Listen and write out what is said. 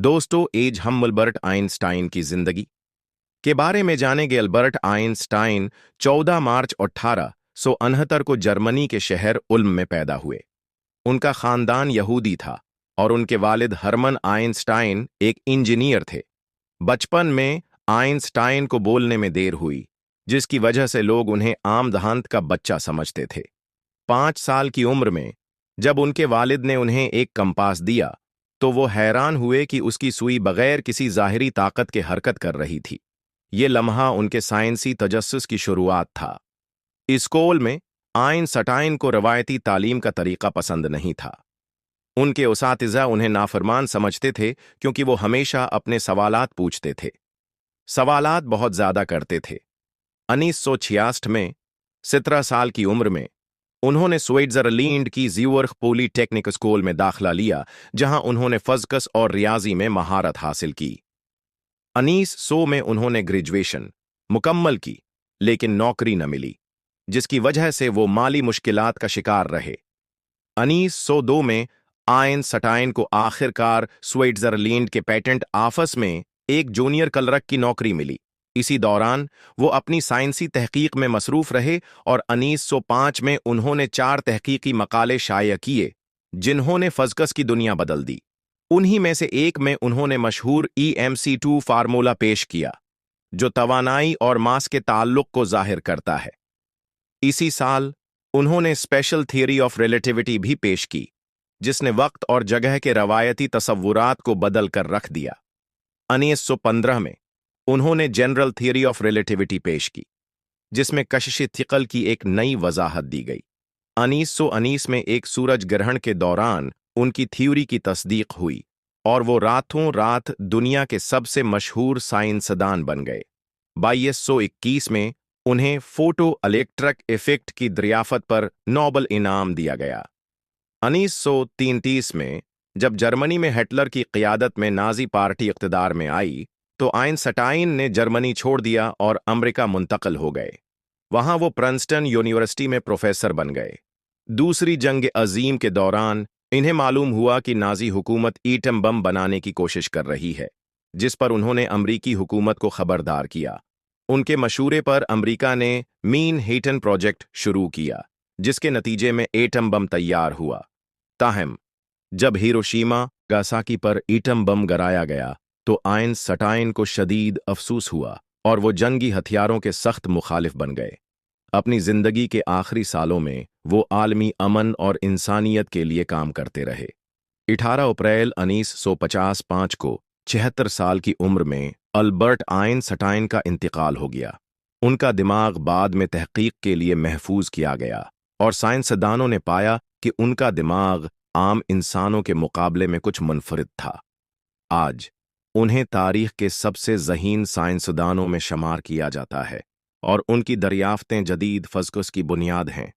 दोस्तों, एज हम Albert Einstein की जिंदगी के बारे में जानेंगे। अल्बर्ट आइंस्टाइन 14 मार्च 1869 को जर्मनी के शहर उल्म में पैदा हुए। उनका खानदान यहूदी था और उनके वालिद हरमन आइंस्टाइन एक इंजीनियर थे। बचपन में आइंस्टाइन को बोलने में देर हुई, जिसकी वजह से लोग उन्हें आमदहांत का बच्चा समझते थे। 5 साल की उम्र में जब उनके वालिद ने उन्हें एक कंपास दिया तो वो हैरान हुए कि उसकी सुई बगैर किसी ज़ाहिरी ताकत के हरकत कर रही थी। ये लम्हा उनके साइंसी तजस्सुस की शुरुआत था। स्कूल में आइंस्टाइन को रवायती तालीम का तरीका पसंद नहीं था। उनके उसातिज़ा उन्हें नाफरमान समझते थे क्योंकि वो हमेशा अपने सवालात पूछते थे। सवालात बहुत ज़्यादा करते थे। 1966 में 17 साल की उम्र में उन्होंने स्विट्जरलैंड की ज़्यूरिख पॉलिटेक्निक स्कूल में दाखिला लिया, जहां उन्होंने फ़ज़्कस और रियाजी में महारत हासिल की। 1900 में उन्होंने ग्रेजुएशन मुकम्मल की, लेकिन नौकरी न मिली, जिसकी वजह से वो माली मुश्किलात का शिकार रहे। 1902 में आइंस्टाइन को आखिरकार स्विट्जरलैंड के पेटेंट ऑफिस में एक जूनियर क्लर्क की नौकरी मिली। इसी दौरान वो अपनी साइंसी तहकीक में मसरूफ रहे और 1905 में उन्होंने 4 तहकीकी मकाले शाया किए, जिन्होंने फ़ज़्कस की दुनिया बदल दी। उन्हीं में से एक में उन्होंने मशहूर EMC2 फार्मूला पेश किया, जो तवानाई और मास के ताल्लुक को ज़ाहिर करता है। इसी साल उन्होंने स्पेशल थियरी ऑफ रिलेटिविटी भी पेश की, जिसने वक्त और जगह के रवायती तसव्वुरात को बदल कर रख दिया। 1915 में उन्होंने जनरल थियरी ऑफ रिलेटिविटी पेश की, जिसमें कशिश थिकल की एक नई वजाहत दी गई। 1919 में एक सूरज ग्रहण के दौरान उनकी थ्योरी की तस्दीक हुई और वो रातों रात दुनिया के सबसे मशहूर साइंसदान बन गए। 2221 में उन्हें फोटो इलेक्ट्रिक इफेक्ट की दरियाफत पर नोबेल इनाम दिया गया। 1933 में जब जर्मनी में हिटलर की क़ियादत में नाज़ी पार्टी इक़्तिदार में आई, तो आइंस्टाइन ने जर्मनी छोड़ दिया और अमेरिका मुंतकिल हो गए। वहां वो प्रिंसटन यूनिवर्सिटी में प्रोफेसर बन गए। दूसरी जंग अजीम के दौरान इन्हें मालूम हुआ कि नाज़ी हुकूमत एटम बम बनाने की कोशिश कर रही है, जिस पर उन्होंने अमरीकी हुकूमत को खबरदार किया। उनके मशूरे पर अमरीका ने मैनहट्टन प्रोजेक्ट शुरू किया, जिसके नतीजे में एटम बम तैयार हुआ। ताहम जब हिरोशिमा नागासाकी पर एटम बम गिराया गया तो आइंस्टाइन को शदीद अफसोस हुआ और वो जंगी हथियारों के सख्त मुखालिफ बन गए। अपनी जिंदगी के आखिरी सालों में वो आलमी अमन और इंसानियत के लिए काम करते रहे। 18 अप्रैल 1955 को 76 साल की उम्र में अल्बर्ट आइंस्टाइन का इंतकाल हो गया। उनका दिमाग बाद में तहकीक के लिए महफूज किया गया और साइंसदानों ने पाया कि उनका दिमाग आम इंसानों के मुकाबले में कुछ मुनफरिद था। आज उन्हें तारीख के सबसे ज़हीन साइंसदानों में शुमार किया जाता है और उनकी दरियाफ्तें जदीद फ़ज़्कस की बुनियाद हैं।